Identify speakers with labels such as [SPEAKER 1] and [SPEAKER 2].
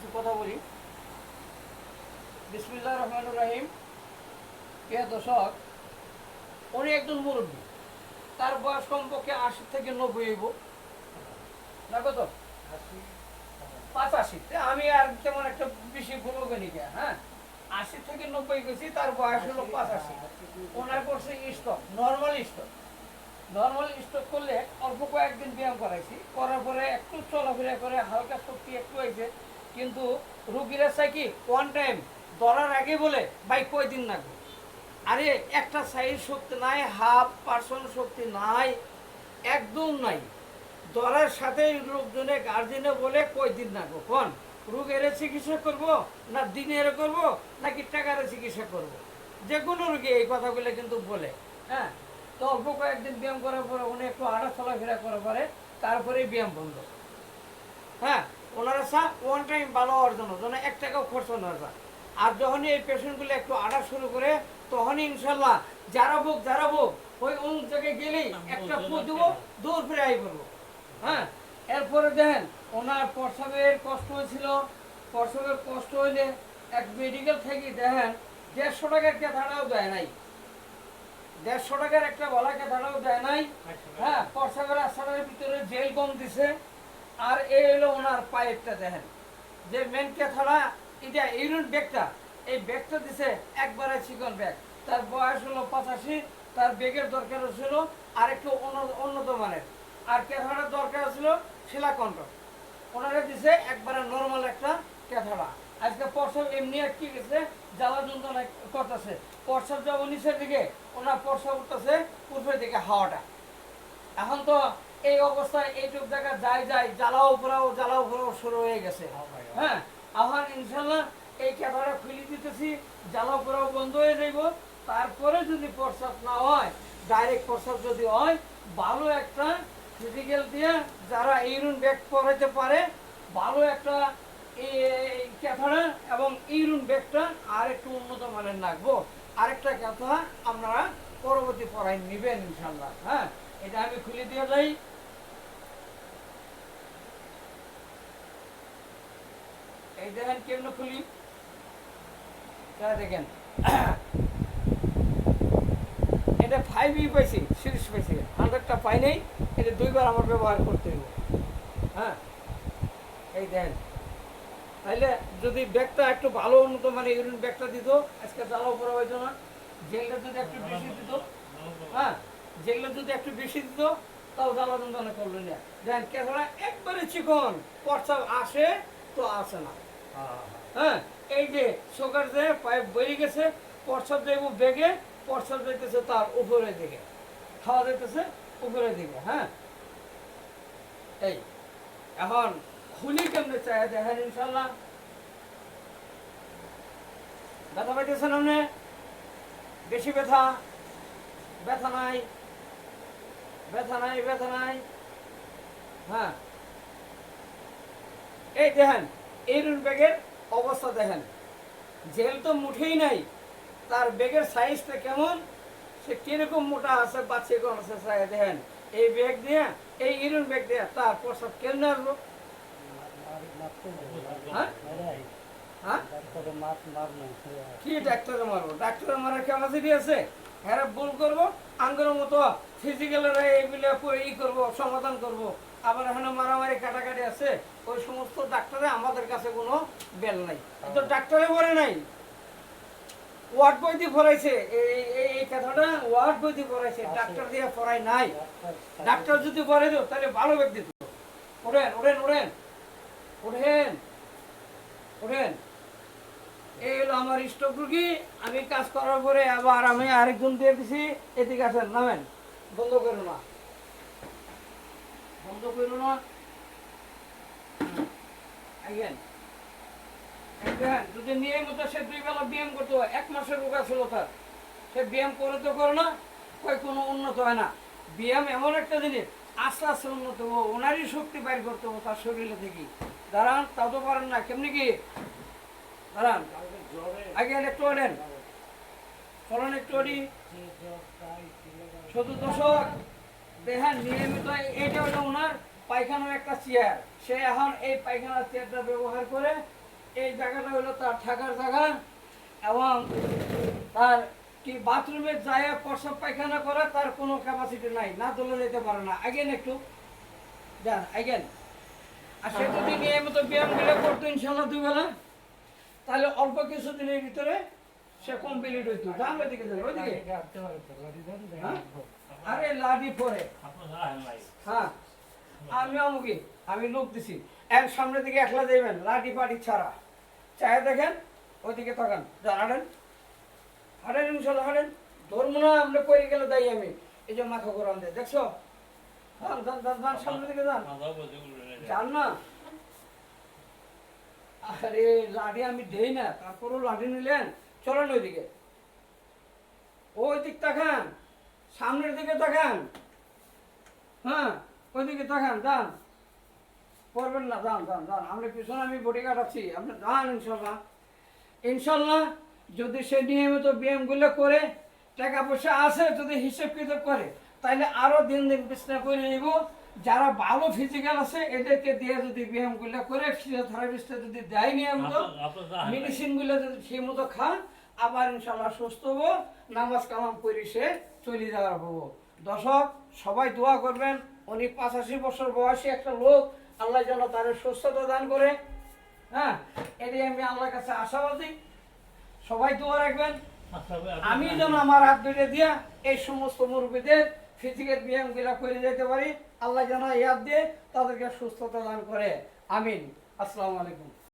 [SPEAKER 1] কিছু কথা বলি। বিসমিল্লাহির রহমানির রহিম। প্রিয় দর্শক, উনি একজন মুরব্বী, তার বয়স কমপক্ষে ৮০ থেকে ৯০ হইব না, কত ৮৫। আমি আর তেমন একটা বেশি বলবো নি, হ্যাঁ ৮০ থেকে ৯০ গেছি, তার বয়স হলো ৮৫। ওনার করছে স্টক, নর্মাল স্টক করলে অল্প কয়েকদিন ব্যায়াম করাইছি, করার পরে একটু চলাফেরা করে হালকা শক্তি একটু হয়েছে। কিন্তু রুগীরা চাই কি ওয়ান টাইম ধরার আগে বলে ভাই কয়দিন লাগবে। আরে একটা সাইজ শক্তি নাই, হাফ পার্সেন্ট শক্তি নাই, একদম নাই। ধরার সাথে লোকজনে গার্জেনে বলে কয়দিন লাগবো, কোন রোগের চিকিৎসা করব না দিনের করব নাকি টাকার চিকিৎসা করব। যে কোনো রোগী এই কথাগুলো কিন্তু বলে। হ্যাঁ, তো অল্প কয়েকদিন ব্যায়াম করার পরে উনি একটু আড়া চলাফেরা করার পরে তারপরে ব্যায়াম বন্ধ। হ্যাঁ, ওনারা চা ওয়ান টাইম ভালো হওয়ার জন্য যেন 1 টাকাও খরচ না যায়। আর যখনই এই পেশেন্টগুলো একটু আড়া শুরু করে তখনই ইনশাল্লাহ যারা ভোগ ওই অমুক জায়গায় গেলেই একটা ফু দেবো, দৌড় ফিরে আই করবো। হ্যাঁ, এরপরে দেখেন ওনার প্রসবের কষ্ট হয়েছিল, প্রসবের কষ্ট হইলে এক মেডিকেল থেকে দেখেন 150 টাকার কেথাটাও দেয় নাই, 150 টাকার একটা বলা কেথাটাও দেয় নাই। হ্যাঁ, প্রসবের রাস্তাটার ভিতরে জেল কম দিছে। আর এই হলো ওনার পাইপটা, দেখেন যে মেন কেথাটা এটা ইউরিন ব্যাগটা, এই ব্যাগটা দিছে একবারে চিকন ব্যাগ। তার বয়স হলো 85, তার ব্যাগের দরকার ছিল আর একটু উন্নত মানের, আর ক্যাথাড়ার দরকার ছিল শিলাকণ্ঠ। ওনারা দিছে একবারে নর্মাল একটা ক্যাথাড়া। আজকে প্রসব এমনি কি গেছে, জ্বালা যন্ত্রণা করতেছে, প্রসব যাবো নিচের দিকে, ওনার প্রসব উঠতেছে পূর্বের দিকে হাওয়াটা। এখন তো এই অবস্থায় এইটুক জায়গা যায় জ্বালাও পোড়াও শুরু হয়ে গেছে। হ্যাঁ, এখন ইনশাল্লাহ এই ক্যাথাড়া খুলে দিতেছি, জ্বালাও পোড়াও বন্ধ হয়ে যাইব। তারপরে যদি প্রস্রাব না হয়, ডাইরেক্ট প্রস্রাব যদি হয়, ভালো একটা ফিজিক্যাল দিয়ে যারা ইউরিন ব্যাগ পরাইতে পারে, ভালো একটা ক্যাথাড়া এবং ইউরিন ব্যাগটা আর একটু উন্নত মানের লাগবো। আরেকটা কথা আপনারা পরবর্তী পড়াই নেবেন ইনশাল্লাহ। হ্যাঁ, এটা আমি খুলে দিয়ে যাই। এই দেখেন কেমন খুলি, দেখেন এটা 5E পাইছি, সিরিজ পাইছি, 100টা পাই নাই। এটা 2বার আমার ব্যবহার করতে হবে। হ্যাঁ, এই দেখেন, তাইলে যদি ব্যাগটা একটু ভালো উন্নত মানে ইউরিন ব্যাগটা দিত, আজকে জ্বালাও পড়া হইতো না। জেলটা যদি একটু বেশি দিত, হ্যাঁ জেলটা যদি একটু বেশি দিত, তাও জ্বালা যন্ত্রণা করলো না। দেখেন কেথা একবারে চিকন, প্রস্রাব আসে তো আসে না। হ্যাঁ, এই যে সুগার যে পাইপ বেরিয়ে গেছে, প্রস্রাব যাইব বেগে, প্রস্রাব যাইতেছে তার উপরের দিকে, খাওয়া যাইতেছে উপরের দিকে। হ্যাঁ, এই এখন খুলি কেমনে চাই দেখেন ইনশাল্লাহ। ব্যথা পাইতেছেন আপনি? বেশি ব্যথা? ব্যথা নাই, ব্যথা নাই, ব্যথা নাই। হ্যাঁ, এই দেখেন ইউরিন ব্যাগের অবস্থা দেখেন, জেল তো মুঠেই নাই, তার ব্যাগের সাইজটা কেমন, সে কিরকম মোটা আছে বা চিকন আছে দেখেন। এই ব্যাগ দিয়ে, এই ইউরিন ব্যাগ দিয়ে তার প্রস্রাব কেমনে আসবো? হ্যাঁ হ্যাঁ, কি ডাক্তারে মারবো? ডাক্তারে মারার ক্যাপাসিটি আছে? হ্যাঁ, ভুল করবো আঙ্গুর মতো ফিজিক্যাল এইগুলো ই করবো, সমাধান করবো। আবার এখানে মারামারি কাটাকাটি আছে, ওই সমস্ত ডাক্তারে আমাদের কাছে কোনো বেল নাই। তো ডাক্তারে বলে নাই, ওয়ার্ড বই দিয়ে পড়াইছে এই কথাটা, ওয়ার্ড বই দিয়ে পড়াইছে, ডাক্তার দিয়ে পড়াই নাই। ডাক্তার যদি পড়াই দিত তাহলে ভালো ব্যক্তি দিত। ওঠেন ওঠেন ওঠেন ওঠেন ওঠেন। এই হলো আমার স্টক রুগী। আমি কাজ করার পরে আবার আমি আরেকজন দিয়ে দিছি, এদিকে আসেন, নামেন, বন্ধ করো না, বন্ধ করো না। যদি নিয়মিত সে 2 বেলা ব্যায়াম করতো, 1 মাসের রোগা ছিল তার, সে ব্যায়াম করে তো করে না, কই কোনো উন্নত হয় না। ব্যায়াম এমন একটা জিনিস, আস্তে আস্তে উন্নত হবো, ওনারই শক্তি বাইর করতে হবো তার শরীরে থেকে। দাঁড়ান, তাও তো পারেন না, কেমনি কি দাঁড়ান, আগে একটু আনেন, চলেন একটু আনি। শুধু দর্শক দেখেন নিয়মিত, এটা হলো ওনার পায়খানার একটা চেয়ার, সে এখন এই পায়খানার চেয়ারটা ব্যবহার করে এই জায়গাটা হলো তার থাকার জায়গা এবং তার কি বাথরুমের জায়গা প্রস্রাব পায়খানা করা তার কোনো ক্যাপাসিটি নাই, না তুলে যেতে পারে না। আগেন একটু যান আগেন। আর সে যদি নিয়মিত ব্যায়ামগুলো করতো ইনশাল্লাহ 2 বেলা, তাহলে অল্প কিছু দিনের ভিতরে সে কমপ্লিট হইতো। যান ওইদিকে, যান ওইদিকে। হ্যাঁ? আরে লাঠি পরে হ্যাঁ আমি আমুকি, আমি লোক দিছি এক সামনের দিকে একলা যাইবেন লাঠি পাটি ছাড়া। চাহে দেখেন ওইদিকে তাকান, যান হাঁটেন হাঁটেন ইনশাল্লাহ হাঁটেন। ধর্ম না আমরা পড়ে গেলে যাই আমি, এই যে মাথা গরম দেয় দেখছো। যান যান যান যান সামনের দিকে যান, যান না। আরে লাঠি আমি দেই না, তারপরও লাঠি নিলেন। চলেন ওইদিকে, ওই দিক তাকান, সামনের দিকে তাকান। হ্যাঁ ওইদিকে তাকান, যান করবেন না, যান যান যান। আমরা পিছনে আমি বডি কাটাচ্ছি, আপনি যান ইনশাল্লাহ। ইনশাল্লাহ যদি সে নিয়মিত ব্যায়ামগুলো করে, টাকা পয়সা আছে যদি হিসেব কিতাব করে, তাহলে আরো দিন দিন চেষ্টা করে নিব। যারা ভালো ফিজিক্যাল আছে এদেরকে দিয়ে যদি ব্যায়ামগুলো করে, ফিজিওথেরাপিস্টে যদি দেয় নিয়মিত, মেডিসিনগুলো যদি সেই মতো খান, আবার ইনশাল্লাহ সুস্থ হবো, নামাজ কালাম করে সে চলে যাওয়ার হবো। দর্শক সবাই দোয়া করবেন, উনি 85 বছর বয়সী একটা লোক, আল্লাহ যেন তার সুস্থতা দান করে। হ্যাঁ এটাই আমি আল্লাহর কাছে আশাবাদী। সবাই দোয়া রাখবেন, আমি যেন আমার হাত ধরে দিয়া এই সমস্ত মুরব্বীদের ফিজিক্যাল ব্যায়ামগুলা করে যেতে পারি। আল্লাহ যেন ইয়াদ দিয়ে তাদেরকে সুস্থতা দান করে। আমিন। আসসালামু আলাইকুম।